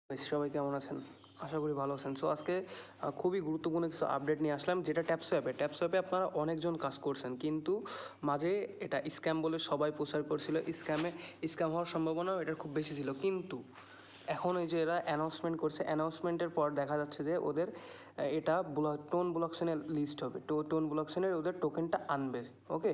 সবাই কেমন আছেন? আশা করি ভালো আছেন। সো আজকে খুবই গুরুত্বপূর্ণ কিছু আপডেট নিয়ে আসলাম, যেটা ট্যাপসোঅ্যাপে আপনারা অনেকজন কাজ করছেন, কিন্তু মাঝে এটা স্ক্যাম বলে সবাই প্রচার করছিল। স্ক্যাম হওয়ার সম্ভাবনাও এটার খুব বেশি ছিল, কিন্তু এখন এই যে এরা অ্যানাউন্সমেন্ট করছে, অ্যানাউন্সমেন্টের পর দেখা যাচ্ছে যে ওদের এটা টোন ব্লকচেনে লিস্ট হবে, টোন ব্লকচেনের ওদের টোকেনটা আনবে। ওকে,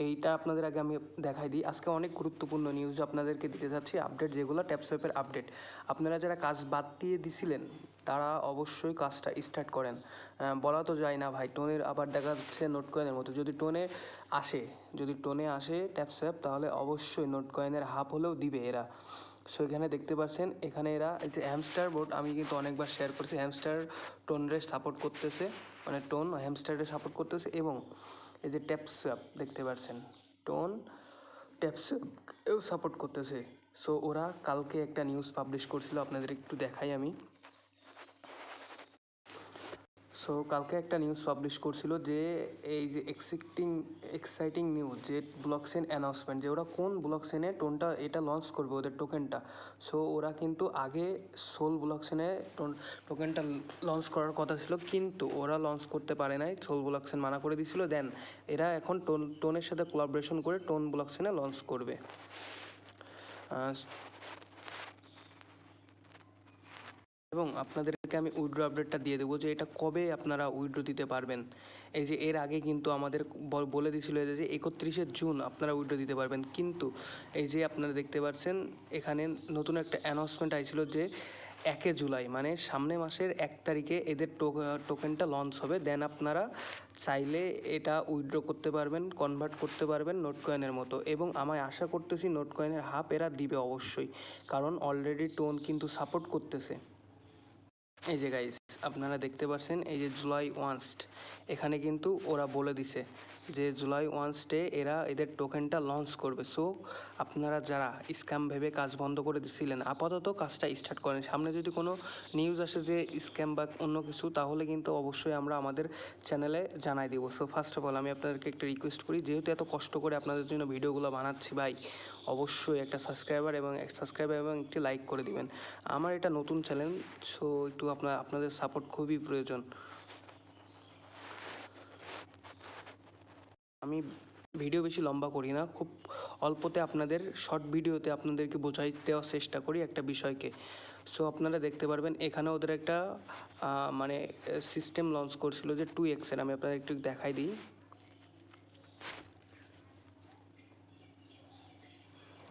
এইটা আপনাদের আগে আমি দেখাই দিই। আজকে অনেক গুরুত্বপূর্ণ নিউজ আপনাদেরকে দিতে যাচ্ছি, আপডেট যেগুলো ট্যাপসোঅ্যাপের আপডেট। আপনারা যারা কাজ বাদ দিয়ে দিছিলেন তারা অবশ্যই কাজটা স্টার্ট করেন। বলা তো যায় না ভাই, টোনের আবার দেখা যাচ্ছে নোট কয়েনের মতো যদি টোনে আসে ট্যাপসোঅ্যাপ, তাহলে অবশ্যই নোট কয়েনের হাফ হলেও দিবে এরা। সো এখানে দেখতে পাচ্ছেন, এখানে এরা এই যে হ্যামস্টার বোর্ড, আমি কিন্তু অনেকবার শেয়ার করছি, হ্যামস্টার টোনরে সাপোর্ট করতেছে, মানে টোন হ্যামস্টারে সাপোর্ট করতেছে। এবং এই যে ট্যাপসোঅ্যাপ দেখতে পাচ্ছেন, টোন ট্যাপসোঅ্যাপকেও সাপোর্ট করতেছে। সো ওরা কালকে একটা নিউজ পাবলিশ করছিল, আপনাদের একটু দেখাই আমি। সো কালকে একটা নিউজ পাবলিশ করছিল যে এই যে এক্সাইটিং নিউজ, যে ব্লকচেন অ্যানাউন্সমেন্ট, যে ওরা কোন ব্লকচেনে এটা লঞ্চ করবে ওদের টোকেনটা। সো ওরা কিন্তু আগে সোল ব্লকচেনে টোকেনটা লঞ্চ করার কথা ছিল, কিন্তু ওরা লঞ্চ করতে পারে নাই, সোল ব্লকচেন মানা করে দিয়েছিল। দেন এরা এখন টোনের সাথে কোলাবোরেশন করে টোন ব্লকচেনে লঞ্চ করবে। এবং আপনাদেরকে আমি উইথড্র আপডেটটা দিয়ে দেবো, যে এটা কবে আপনারা উইথড্র দিতে পারবেন। এই যে এর আগে কিন্তু আমাদের বলে দিয়েছিল যে 31শে জুন আপনারা উইথড্র দিতে পারবেন, কিন্তু এই যে আপনারা দেখতে পাচ্ছেন এখানে নতুন একটা অ্যানাউন্সমেন্ট আইছিল যে 1 জুলাই, মানে সামনে মাসের 1 তারিখে এদের টোকেনটা লঞ্চ হবে। দেন আপনারা চাইলে এটা উইথড্র করতে পারবেন, কনভার্ট করতে পারবেন নোট কয়েনের মতো। এবং আমি আশা করতেছি নোট কয়েনের হাফ এরা দিবে অবশ্যই, কারণ অলরেডি টোন কিন্তু সাপোর্ট করতেছে। এই যে গাইস, আপনারা দেখতে পাচ্ছেন এই যে জুলাই ওয়ান্সড, এখানে কিন্তু ওরা বলে দিছে যে জুলাই ওয়ান্সডে এরা এদের টোকেনটা লঞ্চ করবে। সো আপনারা যারা স্ক্যাম ভেবে কাজ বন্ধ করে দিছিলেন, আপাতত কাজটা স্টার্ট করেন। সামনে যদি কোনো নিউজ আসে যে স্ক্যাম বা অন্য কিছু, তাহলে কিন্তু অবশ্যই আমরা আমাদের চ্যানেলে জানাই দেবো। সো ফার্স্ট অফ অল আমি আপনাদেরকে একটা রিকোয়েস্ট করি, যেহেতু এত কষ্ট করে আপনাদের জন্য ভিডিওগুলো বানাচ্ছি ভাই, অবশ্যই একটা সাবস্ক্রাইবার এবং একটি লাইক করে দিবেন। আমার এটা নতুন চ্যানেল, সো একটু আপনাদের সাপোর্ট খুবই প্রয়োজন। আমি ভিডিও বেশি লম্বা করি না, খুব অল্পতে আপনাদের শর্ট ভিডিওতে আপনাদেরকে বোঝাই দেওয়ার চেষ্টা করি একটা বিষয়কে। সো আপনারা দেখতে পারবেন এখানে ওদের একটা মানে সিস্টেম লঞ্চ করছিল যে 2x এর, আমি আপনাদের একটু দেখাই দিই।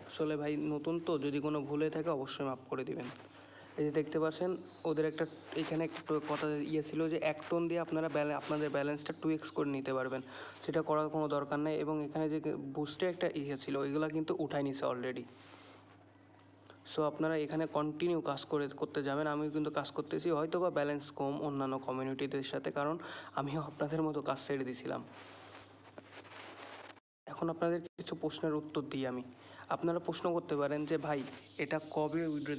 আসলে ভাই নতুন তো, যদি কোনো ভুল হয়ে থাকে অবশ্যই মাফ করে দিবেন। এই যে দেখতে পাচ্ছেন ওদের একটা এখানে একটা কথা ছিল যে 1 টোন দিয়ে আপনারা আপনাদের ব্যালেন্সটা 2x করে নিতে পারবেন, সেটা করার কোনো দরকার নেই। এবং এখানে যে বুস্টে একটা ছিল, ওইগুলো কিন্তু উঠাই নিছে অলরেডি। সো আপনারা এখানে কন্টিনিউ কাজ করতে যাবেন। আমিও কিন্তু কাজ করতেছি, হয়তো বা ব্যালেন্স কম অন্যান্য কমিউনিটিদের সাথে, কারণ আমিও আপনাদের মতো কাজ ছেড়ে দিয়েছিলাম। এখন আপনাদের কিছু প্রশ্নের উত্তর দিই আমি। আপনারা প্রশ্ন করতে পারেন যে ভাই এটা কবে উইথড্র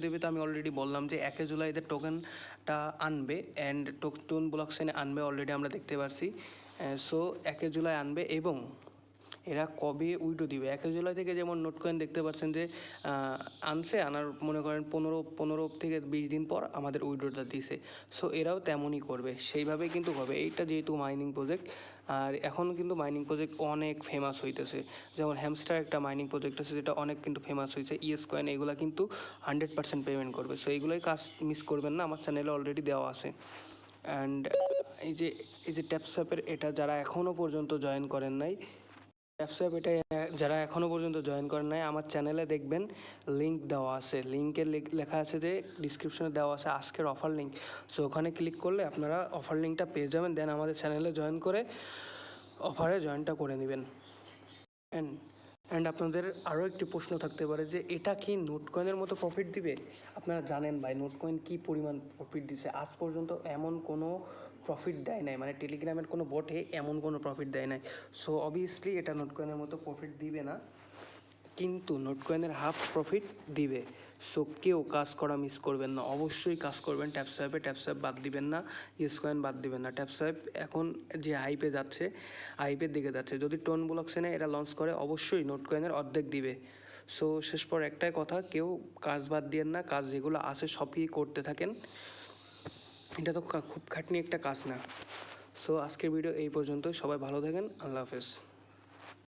দেবে, তো আমি অলরেডি বললাম যে 1 জুলাই এদের টোকেনটা আনবে, অ্যান্ড টোন ব্লকচেনে আনবে, অলরেডি আমরা দেখতে পারছি। সো 1 জুলাই আনবে। এবং এরা কবে উইথড্র দিবে, 1 জুলাই থেকে যেমন নোট কয়েন দেখতে পাচ্ছেন যে আনার মনে করেন 15 থেকে 20 দিন পর আমাদের উইথড্রটা দিছে। সো এরাও তেমনই করবে, সেইভাবেই কিন্তু হবে। এইটা যেহেতু মাইনিং প্রজেক্ট, আর এখন কিন্তু মাইনিং প্রজেক্ট অনেক ফেমাস হইতেছে। যেমন হ্যামস্টার একটা মাইনিং প্রজেক্ট আছে, যেটা অনেক কিন্তু ফেমাস হয়েছে। ইএস কয়েন এগুলো কিন্তু 100% পেমেন্ট করবে। সো এইগুলোই কাজ মিস করবেন না, আমার চ্যানেলে অলরেডি দেওয়া আছে। অ্যান্ড এই যে ট্যাপসঅ্যাপের এটা যারা এখনও পর্যন্ত জয়েন করেন নাই, ট্যাপসঅ্যাপ এটা যারা এখনও পর্যন্ত জয়েন করেন নাই, আমার চ্যানেলে দেখবেন লিঙ্ক দেওয়া আছে, লিঙ্কে লেখা আছে যে ডিসক্রিপশনে দেওয়া আছে আজকের অফার লিঙ্ক। সো ওখানে ক্লিক করলে আপনারা অফার লিঙ্কটা পেয়ে যাবেন, দেন আমাদের চ্যানেলে জয়েন করে অফারে জয়েনটা করে নেবেন। অ্যান্ড আপনাদের আরও একটি প্রশ্ন থাকতে পারে যে এটা কি নোট কয়েনের মতো প্রফিট দিবে। আপনারা জানেন ভাই নোট কয়েন কী পরিমাণ প্রফিট দিছে, আজ পর্যন্ত এমন কোনো প্রফিট দেয় নাই, মানে টেলিগ্রামের কোনো বটে এমন কোনো প্রফিট দেয় নাই। সো অবভিয়াসলি এটা নোট কয়েনের মতো প্রফিট দিবে না, কিন্তু নোট কয়েনের হাফ প্রফিট দিবে। সো কেউ কাজ করা মিস করবেন না, অবশ্যই কাজ করবেন ট্যাপসোঅ্যাপ বাদ দিবেন না, ইয়েস কয়েন বাদ দিবেন না। ট্যাপসোঅ্যাপ এখন যে হাইপের দিকে যাচ্ছে, যদি টোন ব্লকচেনে এরা লঞ্চ করে অবশ্যই নোট কয়েনের অর্ধেক দিবে। সো শেষ পর একটাই কথা, কেউ কাজ বাদ দিয়েন না, কাজ যেগুলো আছে সবই করতে থাকেন। এটা তো খুব খাটনি একটা কাজ না। সো আজকের ভিডিও এই পর্যন্ত, সবাই ভালো থাকেন, আল্লাহ হাফেজ।